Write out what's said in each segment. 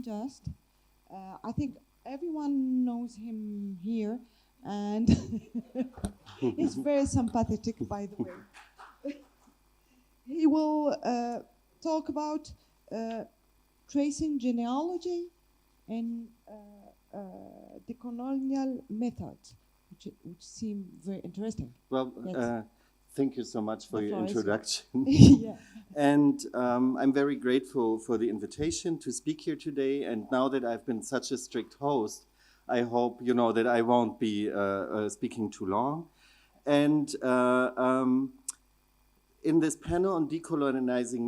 Just. I think everyone knows him here, and he's very sympathetic, by the way. He will talk about uh, tracing genealogy and decolonial methods, which seem very interesting. Well, Yes. thank you so much for The your floor is yours. introduction. Yeah. And I'm very grateful for the invitation to speak here today. And now that I've been such a strict host, I hope you know that I won't be speaking too long. And in this panel on decolonizing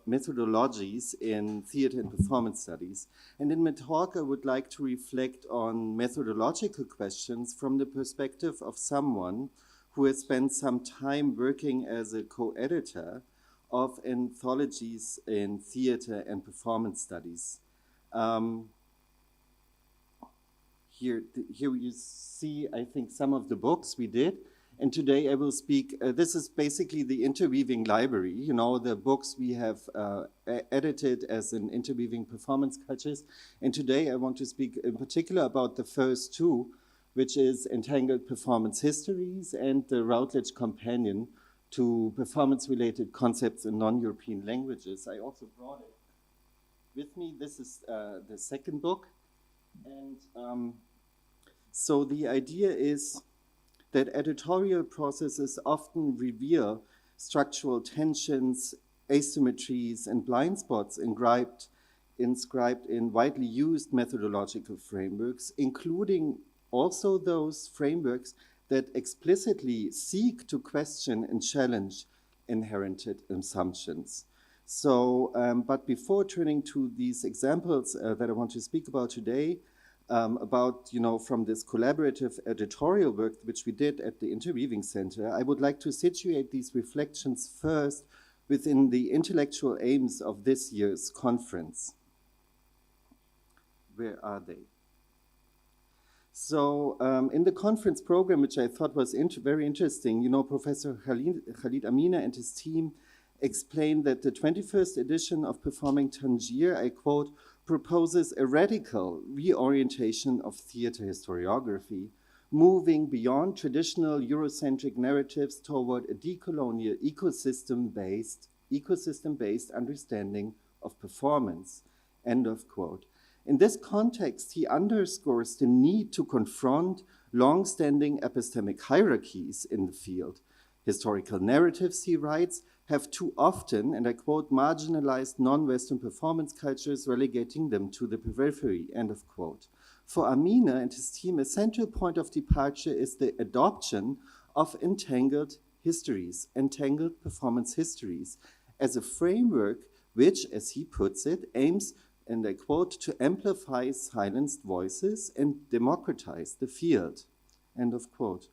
methodologies in theater and performance studies, and in my talk, I would like to reflect on methodological questions from the perspective of someone who has spent some time working as a co-editor of anthologies in theater and performance studies. Here you see, I think, some of the books we did. And today I will speak, this is basically the interweaving library, you know, the books we have edited as an interweaving performance cultures. And today I want to speak in particular about the first two, which is Entangled Performance Histories and the Routledge Companion to Performance-Related Concepts in Non-European Languages. I also brought it with me. This is the second book. And so the idea is that editorial processes often reveal structural tensions, asymmetries, and blind spots inscribed in widely used methodological frameworks, including also those frameworks that explicitly seek to question and challenge inherited assumptions. So, but before turning to these examples that I want to speak about today, about, you know, from this collaborative editorial work which we did at the Interweaving Center, I would like to situate these reflections first within the intellectual aims of this year's conference. Where are they? So in the conference program, which I thought was very interesting, you know, Professor Khalid Amina and his team explained that the 21st edition of Performing Tangier, I quote, proposes a radical reorientation of theater historiography, moving beyond traditional Eurocentric narratives toward a decolonial ecosystem-based understanding of performance, end of quote. In this context, he underscores the need to confront long-standing epistemic hierarchies in the field. Historical narratives, he writes, have too often, and I quote, marginalized non-Western performance cultures, relegating them to the periphery, end of quote. For Amina and his team, a central point of departure is the adoption of entangled performance histories, as a framework which, as he puts it, aims, and I quote, to amplify silenced voices and democratize the field, end of quote.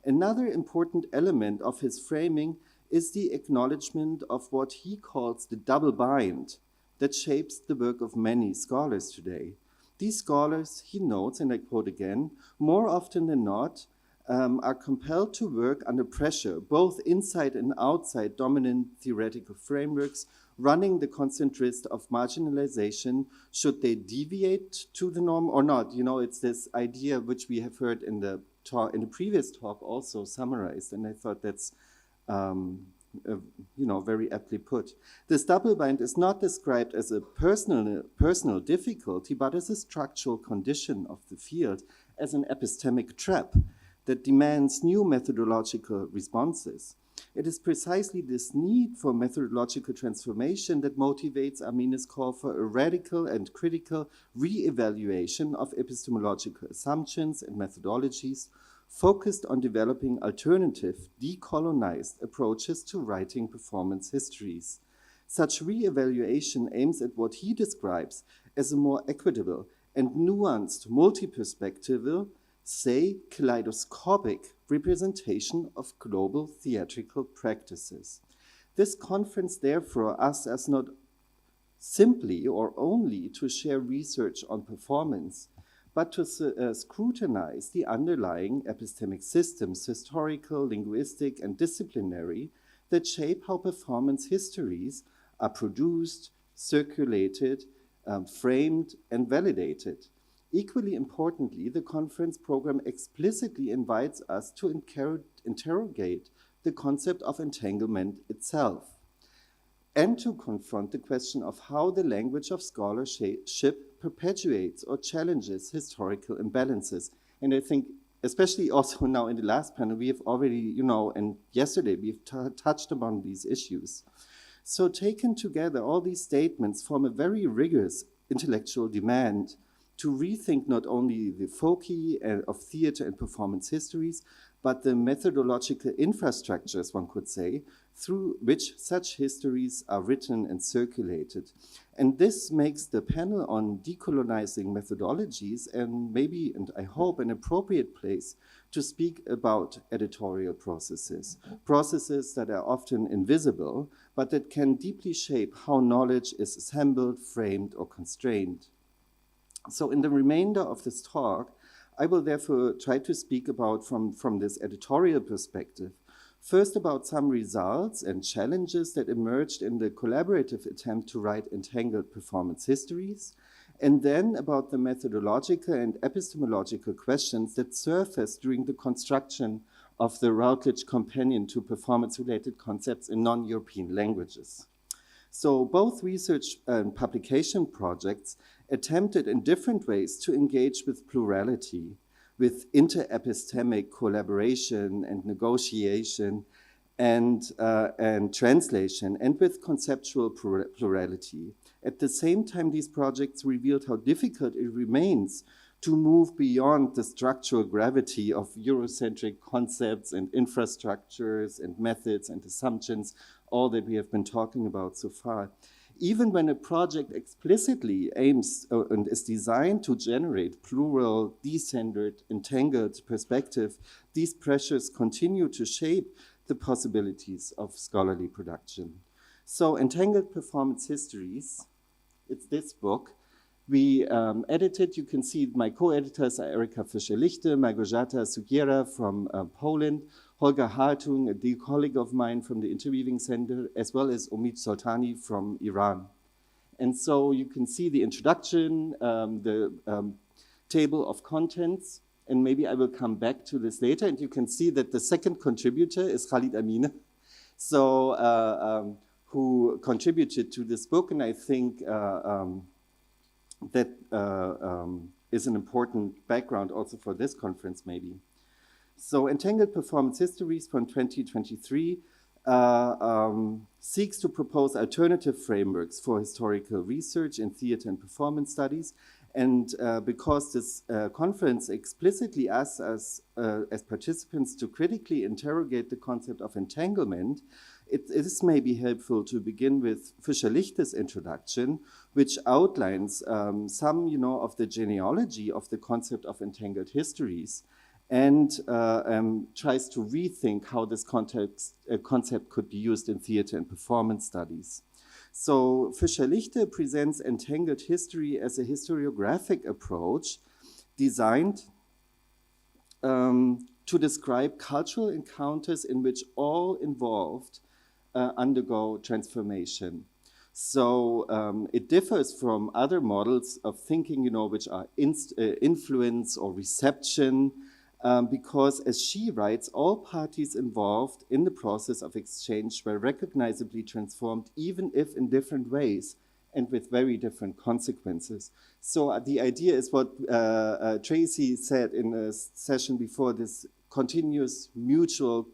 Another important element of his framing is the acknowledgement of what he calls the double bind that shapes the work of many scholars today. These scholars, he notes, and I quote again, more often than not, are compelled to work under pressure, both inside and outside dominant theoretical frameworks, running the constant risk of marginalization should they deviate to the norm or not. You know, it's this idea which we have heard in the previous talk also summarized, and I thought that's you know, very aptly put. This double bind is not described as a personal difficulty, but as a structural condition of the field, as an epistemic trap that demands new methodological responses. It is precisely this need for methodological transformation that motivates Amina's call for a radical and critical re-evaluation of epistemological assumptions and methodologies focused on developing alternative, decolonized approaches to writing performance histories. Such re-evaluation aims at what he describes as a more equitable and nuanced, multi-perspectival, say, kaleidoscopic representation of global theatrical practices. This conference, therefore, asks us not simply or only to share research on performance, but to scrutinize the underlying epistemic systems, historical, linguistic, and disciplinary, that shape how performance histories are produced, circulated, framed and validated. Equally importantly, the conference program explicitly invites us to interrogate the concept of entanglement itself, and to confront the question of how the language of scholarship perpetuates or challenges historical imbalances. And I think, especially also now in the last panel, we have already, and yesterday we've touched upon these issues. So taken together, all these statements form a very rigorous intellectual demand to rethink not only the foci of theater and performance histories, but the methodological infrastructures, one could say, through which such histories are written and circulated. And this makes the panel on decolonizing methodologies and maybe, and I hope, an appropriate place to speak about editorial processes that are often invisible, but that can deeply shape how knowledge is assembled, framed, or constrained. So in the remainder of this talk, I will therefore try to speak about from this editorial perspective, first about some results and challenges that emerged in the collaborative attempt to write entangled performance histories, and then about the methodological and epistemological questions that surfaced during the construction of the Routledge Companion to Performance-Related Concepts in Non-European Languages. So both research and publication projects attempted in different ways to engage with plurality, with inter-epistemic collaboration and negotiation and translation, and with conceptual plurality. At the same time, these projects revealed how difficult it remains to move beyond the structural gravity of Eurocentric concepts and infrastructures and methods and assumptions, all that we have been talking about so far. Even when a project explicitly aims and is designed to generate plural, decentered, entangled perspective, these pressures continue to shape the possibilities of scholarly production. So Entangled Performance Histories, it's this book. We edited, you can see my co-editors are Erika Fischer-Lichte, Małgorzata Sugiera from Poland, Holger Hartung, a dear colleague of mine from the Interweaving Center, as well as Omid Soltani from Iran. And so you can see the introduction, the table of contents, and maybe I will come back to this later. And you can see that the second contributor is Khalid Amine, so who contributed to this book, and I think that is an important background also for this conference, maybe. So Entangled Performance Histories from 2023 seeks to propose alternative frameworks for historical research in theater and performance studies. And because this conference explicitly asks us as participants to critically interrogate the concept of entanglement, it is maybe helpful to begin with Fischer-Lichte's introduction, which outlines some, of the genealogy of the concept of entangled histories, and tries to rethink how this concept could be used in theater and performance studies. So Fischer-Lichte presents entangled history as a historiographic approach designed to describe cultural encounters in which all involved undergo transformation. So it differs from other models of thinking, which are influence or reception, because, as she writes, all parties involved in the process of exchange were recognizably transformed, even if in different ways and with very different consequences. So the idea is what Tracy said in a session before, this continuous mutual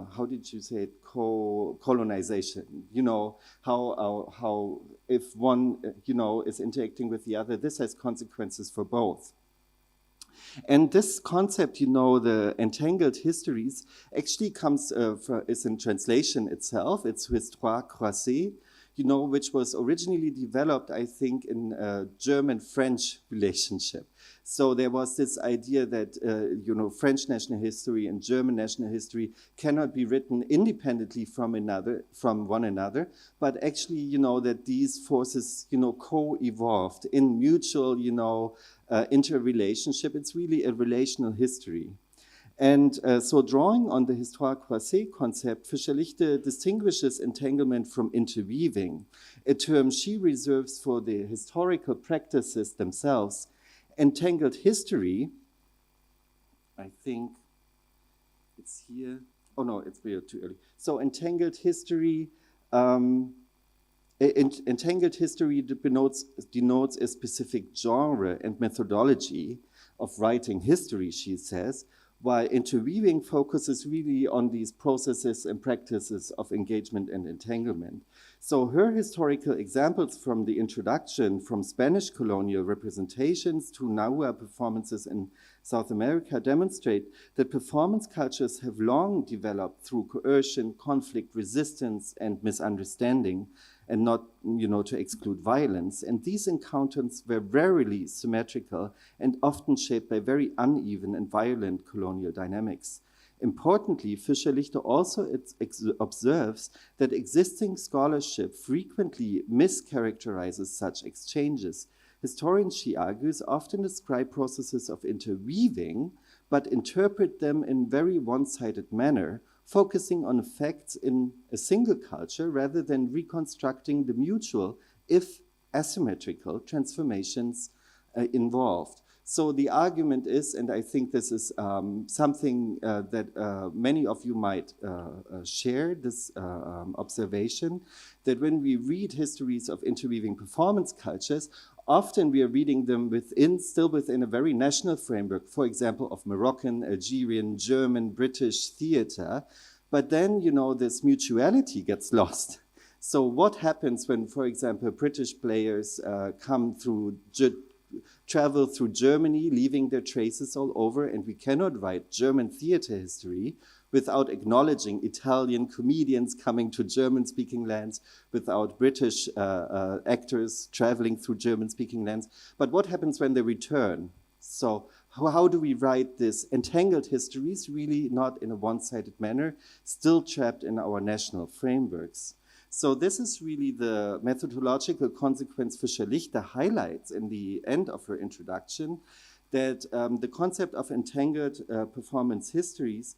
how did you say it? Co-colonization. How if one, is interacting with the other, this has consequences for both. And this concept, the entangled histories, actually is in translation itself. It's Histoire croisée, which was originally developed, I think, in a German-French relationship. So there was this idea that, French national history and German national history cannot be written independently from one another, but actually, that these forces, co-evolved in mutual, interrelationship. It's really a relational history. And so drawing on the histoire croisée concept, Fischer-Lichte distinguishes entanglement from interweaving, a term she reserves for the historical practices themselves. Entangled history, I think it's here. Oh no, it's way too early. So entangled history, entangled history denotes a specific genre and methodology of writing history, she says, while interweaving focuses really on these processes and practices of engagement and entanglement. So her historical examples from the introduction, from Spanish colonial representations to Nahua performances in South America, demonstrate that performance cultures have long developed through coercion, conflict, resistance, and misunderstanding, and not, to exclude violence. And these encounters were rarely symmetrical and often shaped by very uneven and violent colonial dynamics. Importantly, Fischer-Lichte also observes that existing scholarship frequently mischaracterizes such exchanges. Historians, she argues, often describe processes of interweaving, but interpret them in very one-sided manner, focusing on effects in a single culture rather than reconstructing the mutual, if asymmetrical, transformations involved. So the argument is, and I think this is something that many of you might share, this observation, that when we read histories of interweaving performance cultures, often we are reading them still within a very national framework, for example, of Moroccan, Algerian, German, British theater. But then, this mutuality gets lost. So what happens when, for example, British players travel through Germany, leaving their traces all over, and we cannot write German theater history without acknowledging Italian comedians coming to German-speaking lands, without British actors traveling through German-speaking lands. But what happens when they return? So how do we write this entangled histories, really not in a one-sided manner, still trapped in our national frameworks? So this is really the methodological consequence Fischer-Lichte highlights in the end of her introduction, that the concept of entangled performance histories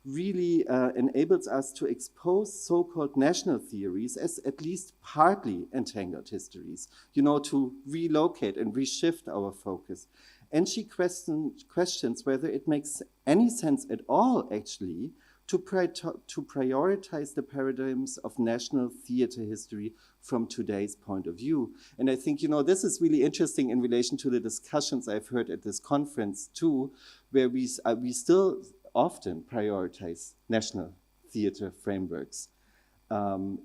really enables us to expose so-called national theories as at least partly entangled histories, to relocate and reshift our focus. And she questions whether it makes any sense at all, actually, to prioritize the paradigms of national theater history from today's point of view. And I think, this is really interesting in relation to the discussions I've heard at this conference too, where we still often prioritize national theater frameworks,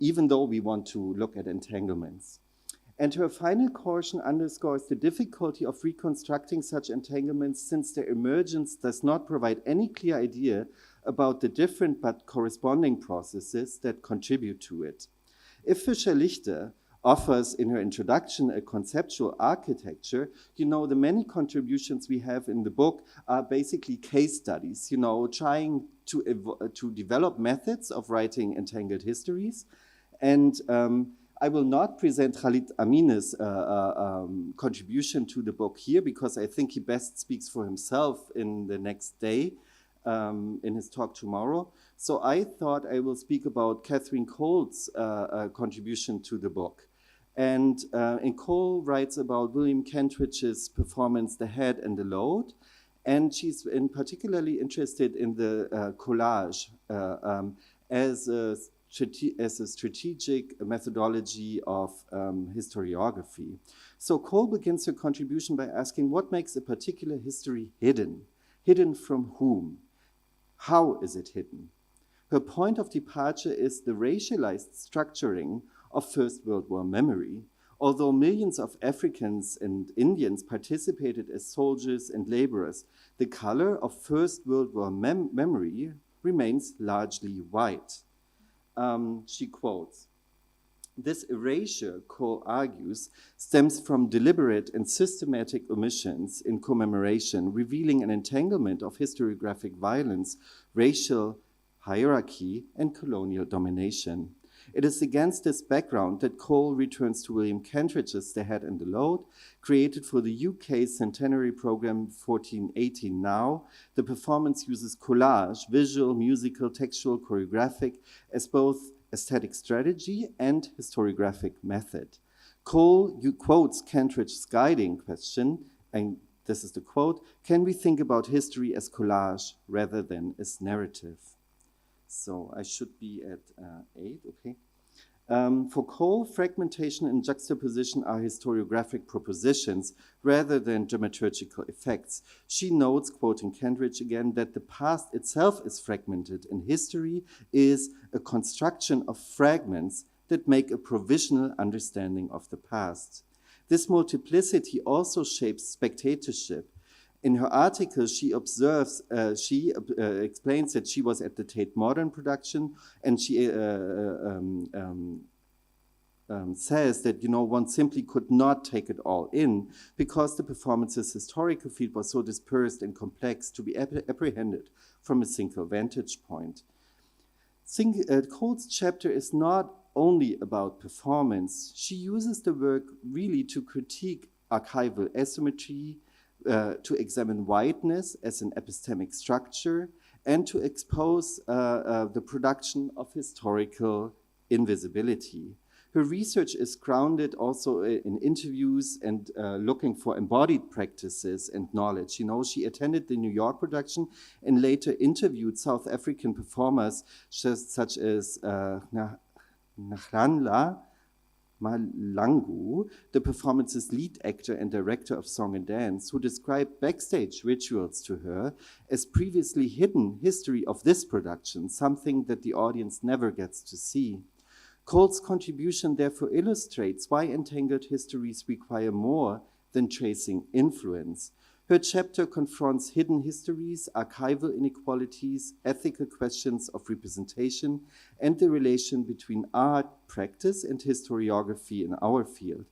even though we want to look at entanglements. And her final caution underscores the difficulty of reconstructing such entanglements, since their emergence does not provide any clear idea about the different but corresponding processes that contribute to it. If Fischer-Lichte offers in her introduction a conceptual architecture, the many contributions we have in the book are basically case studies, trying to develop methods of writing entangled histories. And I will not present Khalid Amin's contribution to the book here, because I think he best speaks for himself in the next day, in his talk tomorrow. So I thought I will speak about Catherine Cole's contribution to the book. And Cole writes about William Kentridge's performance, The Head and the Load. And she's particularly interested in the collage as a strategic methodology of historiography. So Cole begins her contribution by asking, what makes a particular history hidden? Hidden from whom? How is it hidden? Her point of departure is the racialized structuring of First World War memory. Although millions of Africans and Indians participated as soldiers and laborers, the color of First World War memory remains largely white. She quotes, "This erasure," Cole argues, stems from deliberate and systematic omissions in commemoration, revealing an entanglement of historiographic violence, racial hierarchy, and colonial domination. It is against this background that Cole returns to William Kentridge's The Head and the Load, created for the UK centenary program 1418 Now. The performance uses collage, visual, musical, textual, choreographic, as both aesthetic strategy and historiographic method. Cole quotes Kentridge's guiding question, and this is the quote, "Can we think about history as collage rather than as narrative?" So I should be at 8, okay. For Cole, fragmentation and juxtaposition are historiographic propositions rather than dramaturgical effects. She notes, quoting Kentridge again, that the past itself is fragmented and history is a construction of fragments that make a provisional understanding of the past. This multiplicity also shapes spectatorship. In her article, she explains that she was at the Tate Modern production, and she says that, one simply could not take it all in because the performance's historical field was so dispersed and complex to be apprehended from a single vantage point. Cole's chapter is not only about performance. She uses the work really to critique archival asymmetry, to examine whiteness as an epistemic structure, and to expose the production of historical invisibility. Her research is grounded also in interviews and looking for embodied practices and knowledge. She attended the New York production and later interviewed South African performers such as Nhlanhla Malangu, the performance's lead actor and director of song and dance, who described backstage rituals to her as previously hidden history of this production, something that the audience never gets to see. Cole's contribution therefore illustrates why entangled histories require more than tracing influence. Her chapter confronts hidden histories, archival inequalities, ethical questions of representation, and the relation between art, practice, and historiography in our field.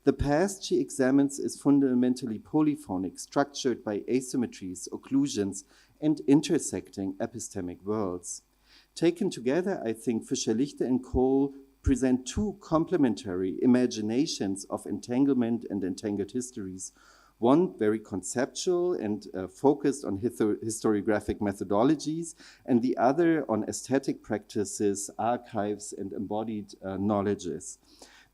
The past she examines is fundamentally polyphonic, structured by asymmetries, occlusions, and intersecting epistemic worlds. Taken together, I think Fischer-Lichte and Cole present two complementary imaginations of entanglement and entangled histories. One very conceptual and focused on historiographic methodologies, and the other on aesthetic practices, archives, and embodied knowledges.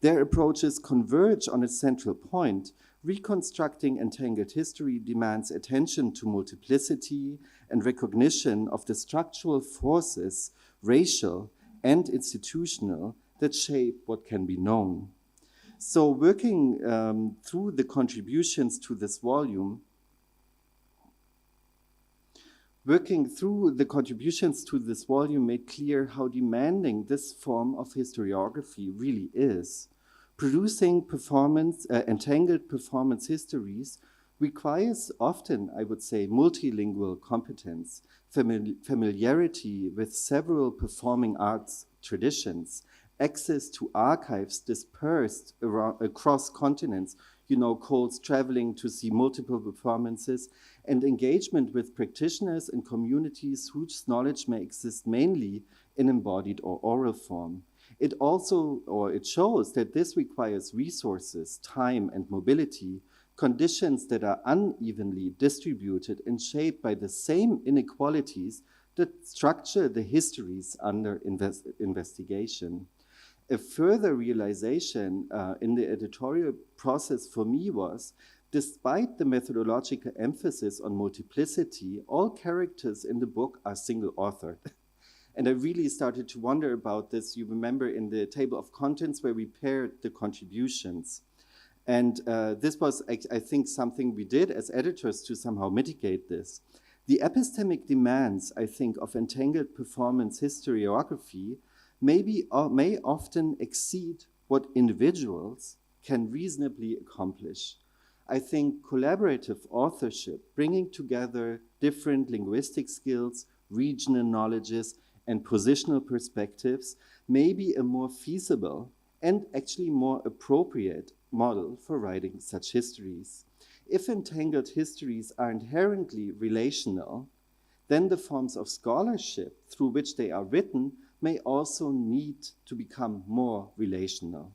Their approaches converge on a central point. Reconstructing entangled history demands attention to multiplicity and recognition of the structural forces, racial and institutional, that shape what can be known. So working through the contributions to this volume, made clear how demanding this form of historiography really is. Producing entangled performance histories requires often, I would say, multilingual competence, familiarity with several performing arts traditions, access to archives dispersed across continents, Cole's traveling to see multiple performances, and engagement with practitioners and communities whose knowledge may exist mainly in embodied or oral form. It shows that this requires resources, time, and mobility, conditions that are unevenly distributed and shaped by the same inequalities that structure the histories under investigation. A further realization in the editorial process for me was, despite the methodological emphasis on multiplicity, all characters in the book are single-authored. And I really started to wonder about this. You remember in the table of contents where we paired the contributions. And this was, I think, something we did as editors to somehow mitigate this. The epistemic demands, I think, of entangled performance historiography may often exceed what individuals can reasonably accomplish. I think collaborative authorship, bringing together different linguistic skills, regional knowledges, and positional perspectives may be a more feasible and actually more appropriate model for writing such histories. If entangled histories are inherently relational, then the forms of scholarship through which they are written may also need to become more relational.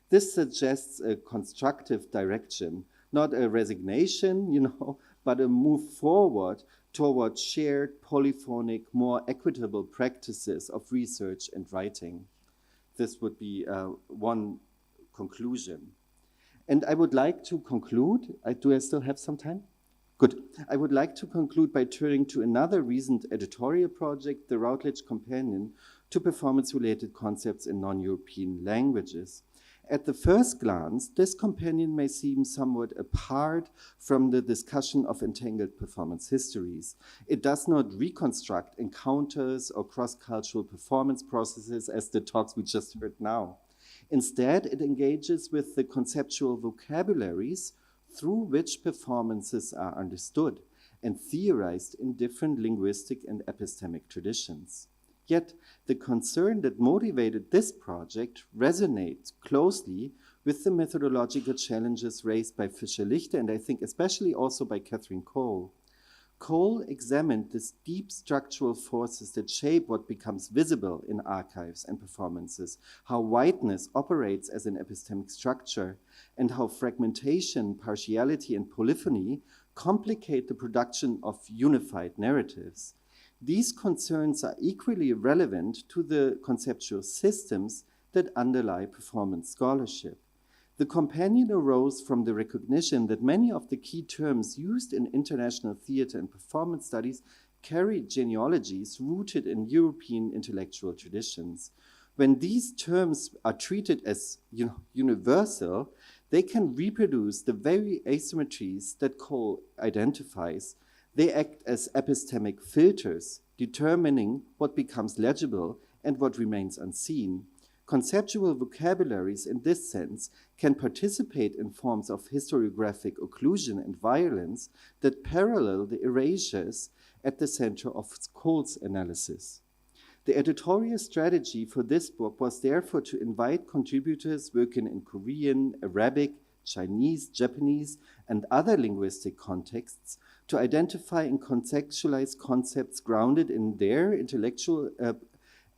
This suggests a constructive direction, not a resignation, but a move forward toward shared, polyphonic, more equitable practices of research and writing. This would be one conclusion. And I would like to conclude, do I still have some time? Good. I would like to conclude by turning to another recent editorial project, the Routledge Companion to Performance-Related Concepts in Non-European Languages. At the first glance, this companion may seem somewhat apart from the discussion of entangled performance histories. It does not reconstruct encounters or cross-cultural performance processes as the talks we just heard now. Instead, it engages with the conceptual vocabularies through which performances are understood and theorized in different linguistic and epistemic traditions. Yet, the concern that motivated this project resonates closely with the methodological challenges raised by Fischer-Lichte, and I think especially also by Catherine Cole. Cole examined these deep structural forces that shape what becomes visible in archives and performances, how whiteness operates as an epistemic structure, and how fragmentation, partiality, and polyphony complicate the production of unified narratives. These concerns are equally relevant to the conceptual systems that underlie performance scholarship. The companion arose from the recognition that many of the key terms used in international theater and performance studies carry genealogies rooted in European intellectual traditions. When these terms are treated as universal, they can reproduce the very asymmetries that Cole identifies. They act as epistemic filters, determining what becomes legible and what remains unseen. Conceptual vocabularies in this sense can participate in forms of historiographic occlusion and violence that parallel the erasures at the center of Cole's analysis. The editorial strategy for this book was therefore to invite contributors working in Korean, Arabic, Chinese, Japanese, and other linguistic contexts to identify and contextualize concepts grounded in their intellectual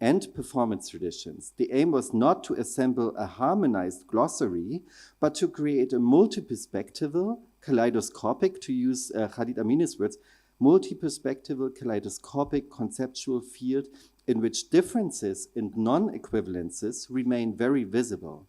and performance traditions. The aim was not to assemble a harmonized glossary, but to create a multi-perspectival, kaleidoscopic, to use Khalid Amin's words, multi-perspectival, kaleidoscopic conceptual field in which differences and non-equivalences remain very visible.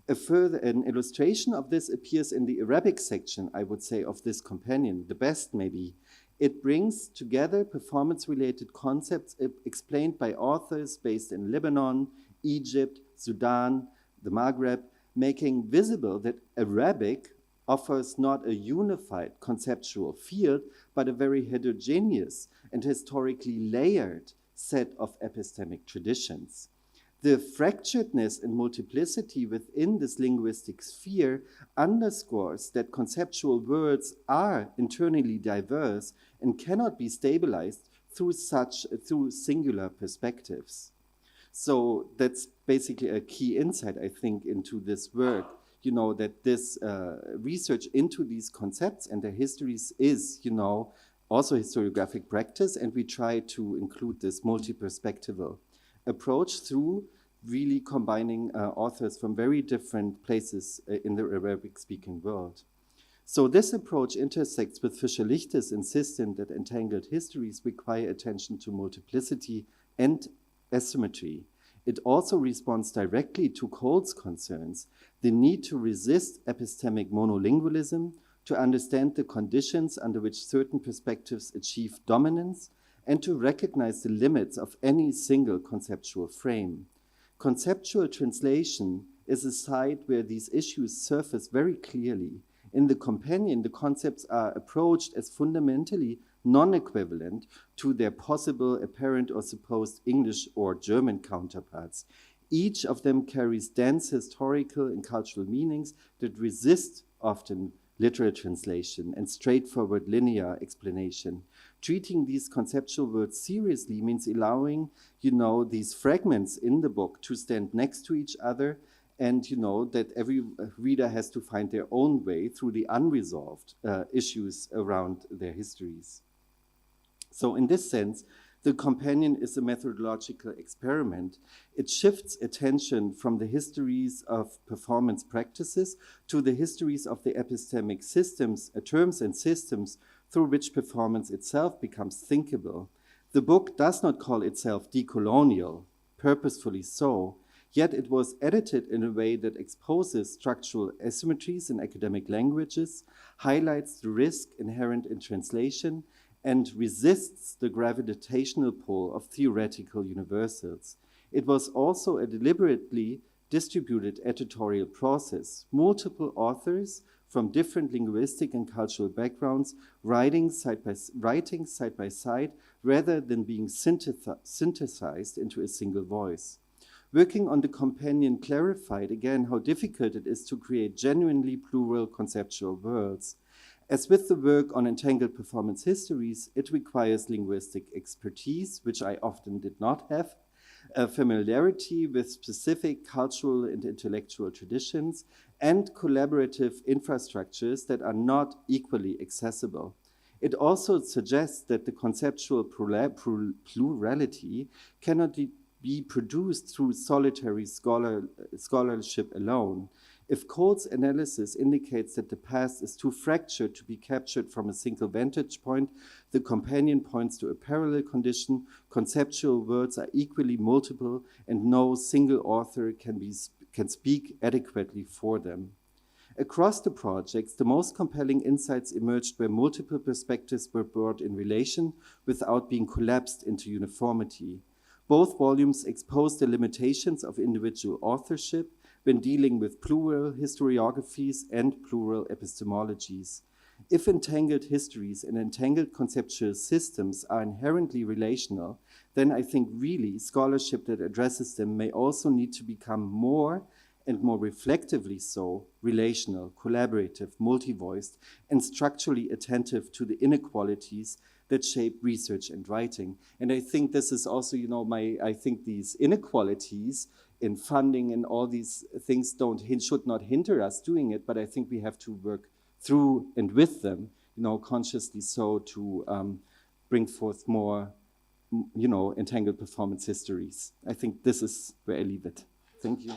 An illustration of this appears in the Arabic section, I would say, of this companion, the best maybe. It brings together performance-related concepts explained by authors based in Lebanon, Egypt, Sudan, the Maghreb, making visible that Arabic offers not a unified conceptual field, but a very heterogeneous and historically layered set of epistemic traditions. The fracturedness and multiplicity within this linguistic sphere underscores that conceptual words are internally diverse and cannot be stabilized through singular perspectives. So that's basically a key insight, I think, into this work, that this research into these concepts and their histories is, also historiographic practice, and we try to include this multi-perspectival approach through really combining authors from very different places in the Arabic-speaking world. So this approach intersects with Fischer-Lichte's insistence that entangled histories require attention to multiplicity and asymmetry. It also responds directly to Cole's concerns, the need to resist epistemic monolingualism, to understand the conditions under which certain perspectives achieve dominance, and to recognize the limits of any single conceptual frame. Conceptual translation is a site where these issues surface very clearly. In the companion, the concepts are approached as fundamentally non-equivalent to their possible, apparent, or supposed English or German counterparts. Each of them carries dense historical and cultural meanings that resist often literal translation and straightforward linear explanation. Treating these conceptual words seriously means allowing, these fragments in the book to stand next to each other, and that every reader has to find their own way through the unresolved issues around their histories. So in this sense, The companion is a methodological experiment. It shifts attention from the histories of performance practices to the histories of the epistemic systems, terms and systems through which performance itself becomes thinkable. The book does not call itself decolonial, purposefully so, yet it was edited in a way that exposes structural asymmetries in academic languages, highlights the risk inherent in translation, and resists the gravitational pull of theoretical universals. It was also a deliberately distributed editorial process. Multiple authors from different linguistic and cultural backgrounds writing side by side rather than being synthesized into a single voice. Working on the companion clarified again how difficult it is to create genuinely plural conceptual worlds. As with the work on entangled performance histories, it requires linguistic expertise, which I often did not have, a familiarity with specific cultural and intellectual traditions, and collaborative infrastructures that are not equally accessible. It also suggests that the conceptual plurality cannot be produced through solitary scholarship alone. If Cole's analysis indicates that the past is too fractured to be captured from a single vantage point, the companion points to a parallel condition. Conceptual words are equally multiple, and no single author can speak adequately for them. Across the projects, the most compelling insights emerged where multiple perspectives were brought in relation without being collapsed into uniformity. Both volumes expose the limitations of individual authorship when dealing with plural historiographies and plural epistemologies. If entangled histories and entangled conceptual systems are inherently relational, then I think really scholarship that addresses them may also need to become more and more reflectively so, relational, collaborative, multi-voiced, and structurally attentive to the inequalities that shape research and writing. And I think this is also, I think these inequalities in funding and all these things should not hinder us doing it, but I think we have to work through and with them, consciously so to bring forth more, entangled performance histories. I think this is where I leave it. Thank you.